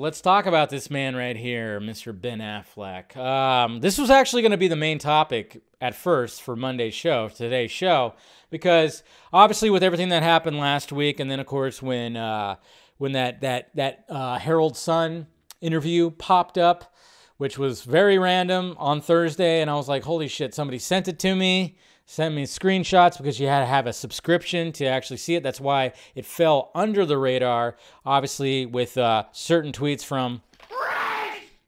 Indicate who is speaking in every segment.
Speaker 1: But let's talk about this man right here, Mr. Ben Affleck. This was actually going to be the main topic at first for today's show, because obviously with everything that happened last week, and then of course when that Herald Sun interview popped up, which was very random on Thursday, and I was like, holy shit, somebody sent it to me. Sent me screenshots because you had to have a subscription to actually see it. That's why it fell under the radar, obviously, with certain tweets from...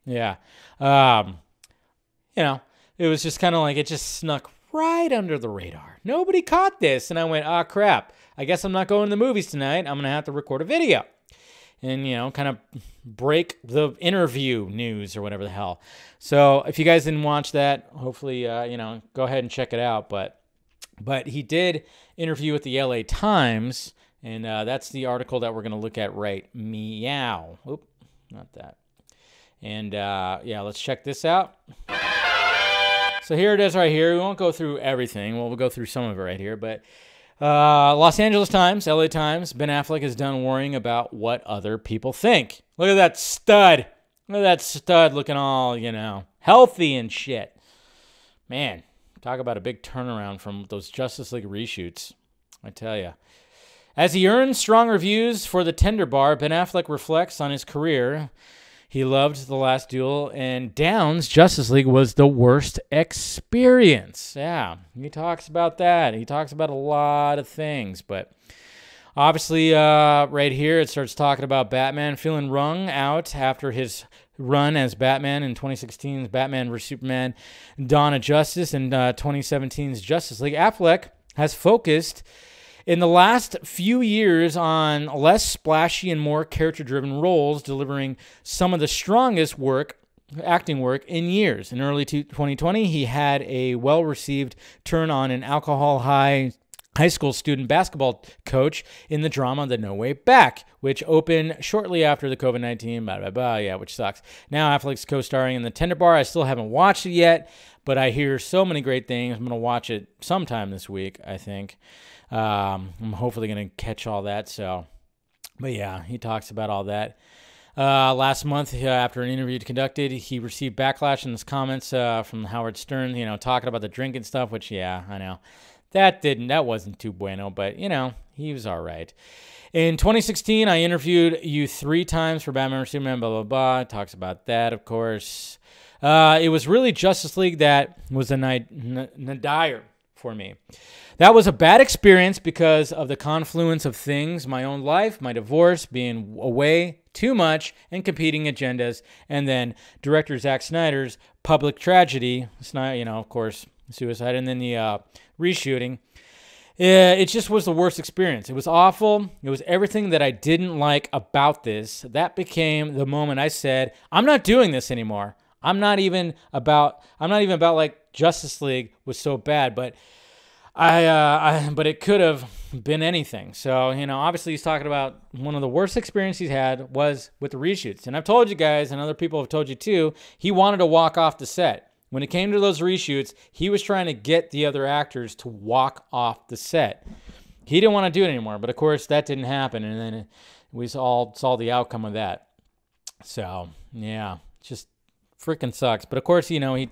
Speaker 1: Yeah. You know, it was just kind of like it just snuck right under the radar. Nobody caught this. And I went, ah, crap. I guess I'm not going to the movies tonight. I'm going to have to record a video. And, you know, kind of break the interview news or whatever the hell. So if you guys didn't watch that, hopefully, you know, go ahead and check it out. But he did interview with the LA Times, and that's the article that we're going to look at right meow. Oop, not that. And, yeah, let's check this out. So here it is right here. We won't go through everything. Well, we'll go through some of it right here, but... Los Angeles Times, LA Times, Ben Affleck is done worrying about what other people think. Look at that stud. Look at that stud looking all, you know, healthy and shit. Man, talk about a big turnaround from those Justice League reshoots, I tell you. As he earns strong reviews for The Tender Bar, Ben Affleck reflects on his career. He loved The Last Duel, and Down's Justice League was the worst experience. Yeah, he talks about that. He talks about a lot of things, but obviously right here it starts talking about Batman feeling wrung out after his run as Batman in 2016's Batman vs. Superman Dawn of Justice and 2017's Justice League. Affleck has focused in the last few years on less splashy and more character-driven roles, delivering some of the strongest acting work in years. In early 2020, he had a well-received turn on an alcohol-high high school student basketball coach in the drama The No Way Back, which opened shortly after the COVID-19, yeah, which sucks. Now Affleck's co-starring in The Tender Bar. I still haven't watched it yet, but I hear so many great things. I'm going to watch it sometime this week, I think. I'm hopefully going to catch all that. So, but yeah, he talks about all that. Last month, after an interview conducted, he received backlash in his comments from Howard Stern, you know, talking about the drinking stuff, which, yeah, I know. That wasn't too bueno, but, you know, he was all right. In 2016, I interviewed you 3 times for Batman vs. Superman, blah, blah, blah. Talks about that, of course. It was really Justice League that was a nadir for me. That was a bad experience because of the confluence of things, my own life, my divorce, being away too much, and competing agendas, and then director Zack Snyder's public tragedy, you know, of course, suicide, and then the reshooting. It just was the worst experience. It was awful. It was everything that I didn't like about this. That became the moment I said, I'm not doing this anymore. I'm not even about like Justice League was so bad, but but it could have been anything. So, you know, obviously he's talking about one of the worst experiences he's had was with the reshoots. And I've told you guys, and other people have told you too, he wanted to walk off the set. When it came to those reshoots, he was trying to get the other actors to walk off the set. He didn't want to do it anymore, but of course that didn't happen, and then we all saw the outcome of that. So, yeah, just freaking sucks. But of course, you know,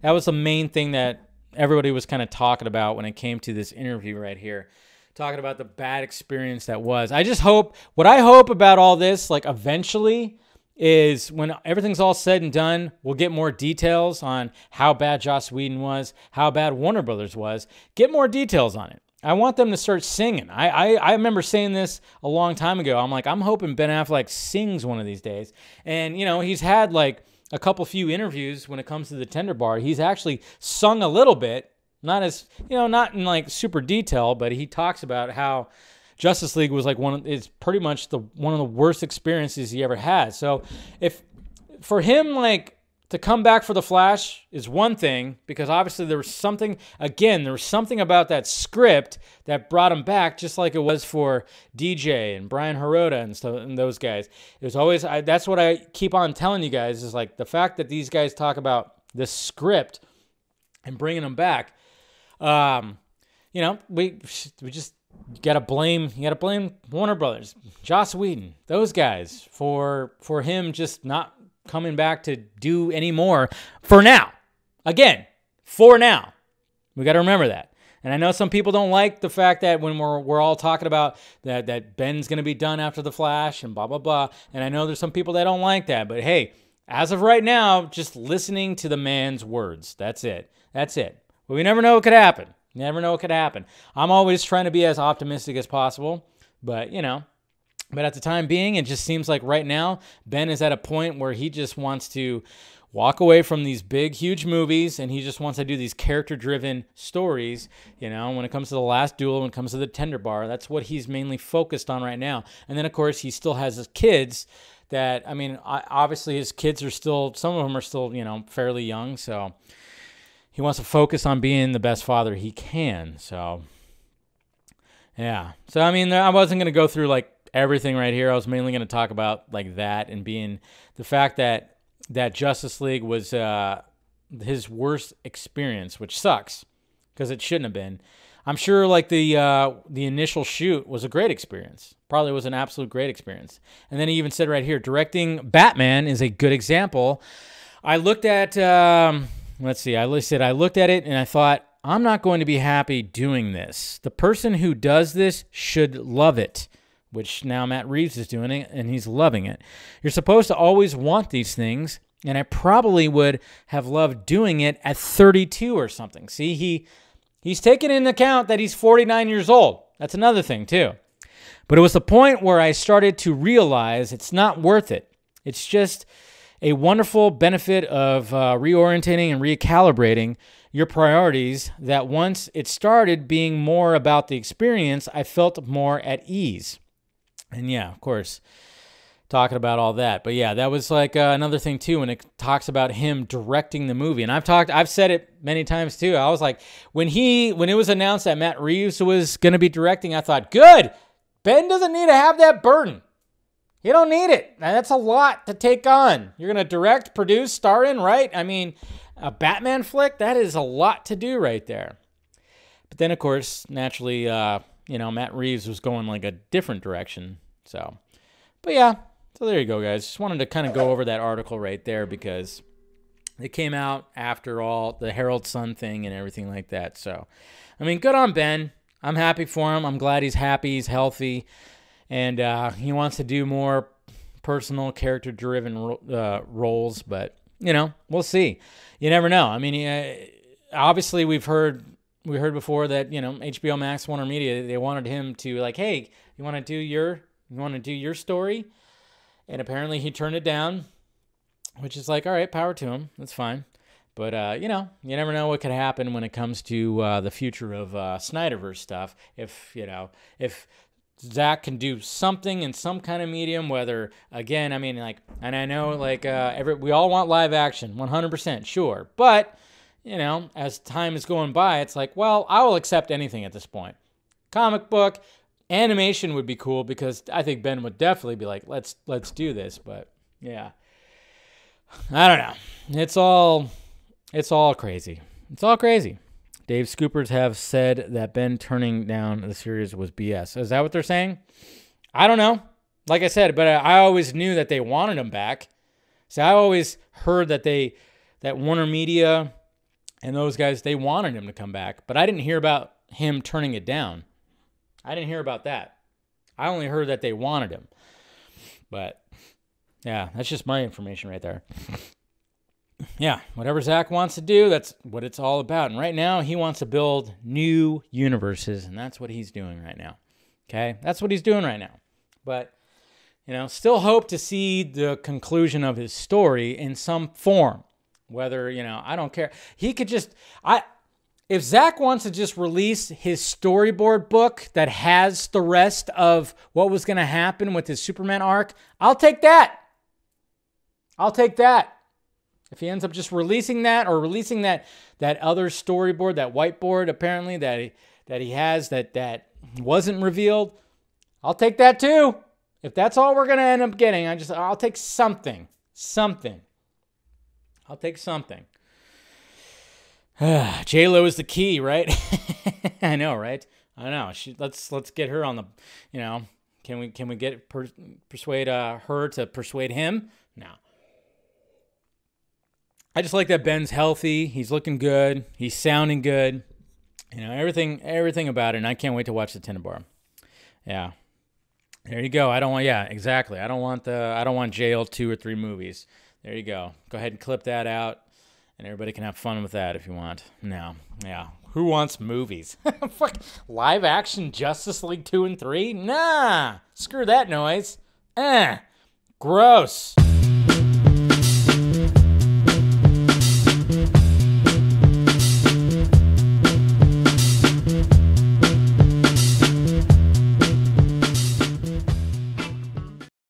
Speaker 1: that was the main thing that everybody was kind of talking about when it came to this interview right here, talking about the bad experience that was. What I hope about all this, like eventually, is when everything's all said and done, we'll get more details on how bad Joss Whedon was, how bad Warner Brothers was. Get more details on it. I want them to start singing. I remember saying this a long time ago. I'm like, I'm hoping Ben Affleck sings one of these days. And, you know, he's had like a few interviews when it comes to The Tender Bar. He's actually sung a little bit, not as, you know, not in like super detail, but he talks about how Justice League was like is pretty much one of the worst experiences he ever had. So if for him, like, to come back for The Flash is one thing, because obviously there was something about that script that brought him back, just like it was for DJ and Brian Hirota and stuff, and those guys. It was always, that's what I keep on telling you guys, is like the fact that these guys talk about the script and bringing them back. You know, we just you gotta blame Warner Brothers, Joss Whedon, those guys for him just not coming back to do any more for now. Again, for now. We got to remember that. And I know some people don't like the fact that when we're all talking about that Ben's going to be done after The Flash and blah, blah, blah. And I know there's some people that don't like that. But hey, as of right now, just listening to the man's words. That's it. That's it. But we never know what could happen. You never know what could happen. I'm always trying to be as optimistic as possible. But, you know, but at the time being, it just seems like right now, Ben is at a point where he just wants to walk away from these big, huge movies, and he just wants to do these character-driven stories. You know, when it comes to The Last Duel, when it comes to The Tender Bar, that's what he's mainly focused on right now. And then, of course, he still has his kids that, I mean, obviously his kids are still, some of them are still, you know, fairly young, so he wants to focus on being the best father he can. So, yeah. So, I mean, I wasn't going to go through, like, everything right here. I was mainly going to talk about, like, that and being the fact that Justice League was his worst experience, which sucks because it shouldn't have been. I'm sure like the initial shoot was a great experience. Probably was an absolute great experience. And then he even said right here, directing Batman is a good example. I looked at, let's see, I looked at it and I thought, I'm not going to be happy doing this. The person who does this should love it, which now Matt Reeves is doing it, and he's loving it. You're supposed to always want these things, and I probably would have loved doing it at 32 or something. See, he's taken into account that he's 49 years old. That's another thing, too. But it was the point where I started to realize it's not worth it. It's just a wonderful benefit of reorientating and recalibrating your priorities that once it started being more about the experience, I felt more at ease. And yeah, of course, talking about all that. But yeah, that was like another thing too when it talks about him directing the movie. And I've said it many times too. I was like, when it was announced that Matt Reeves was going to be directing, I thought, good, Ben doesn't need to have that burden. You don't need it. That's a lot to take on. You're going to direct, produce, star in, right? I mean, a Batman flick, that is a lot to do right there. But then, of course, naturally, you know, Matt Reeves was going like a different direction. So, but yeah, so there you go, guys. Just wanted to kind of go over that article right there because it came out after all the Herald Sun thing and everything like that. So, I mean, good on Ben. I'm happy for him. I'm glad he's happy, he's healthy, and he wants to do more personal, character-driven roles. But, you know, we'll see. You never know. I mean, obviously we heard before that, you know, HBO Max, Warner Media, they wanted him to like, hey, you want to do your story? And apparently he turned it down, which is like, all right, power to him. That's fine. But, you know, you never know what could happen when it comes to the future of Snyderverse stuff. If Zack can do something in some kind of medium, whether, again, I mean, like, and I know, like, we all want live action, 100%, sure. But, you know, as time is going by, it's like, well, I will accept anything at this point. Comic book, animation would be cool because I think Ben would definitely be like, let's do this. But yeah, I don't know. It's all crazy. It's all crazy. Dave Scoopers have said that Ben turning down the series was BS. Is that what they're saying? I don't know. Like I said, but I always knew that they wanted him back. So I always heard that Warner Media and those guys, they wanted him to come back. But I didn't hear about him turning it down. I didn't hear about that. I only heard that they wanted him. But, yeah, that's just my information right there. Yeah, whatever Zack wants to do, that's what it's all about. And right now, he wants to build new universes, and that's what he's doing right now. Okay? That's what he's doing right now. But, you know, still hope to see the conclusion of his story in some form. Whether, you know, I don't care. He could just, if Zack wants to just release his storyboard book that has the rest of what was going to happen with his Superman arc, I'll take that. I'll take that. If he ends up just releasing that or releasing that other storyboard, that whiteboard apparently that he has that wasn't revealed, I'll take that too. If that's all we're going to end up getting, I'll take something. Something. I'll take something. J-Lo is the key, right? I know, right? I know. Let's get her on the, you know, can we get persuade her to persuade him? No. I just like that Ben's healthy. He's looking good. He's sounding good. You know, everything about it. And I can't wait to watch the Tenenbaum. Yeah. There you go. Yeah, exactly. I don't want jail 2 or 3 movies. There you go. Go ahead and clip that out, and everybody can have fun with that if you want. No. Yeah. Who wants movies? Fuck. Live action Justice League 2 and 3? Nah. Screw that noise. Gross.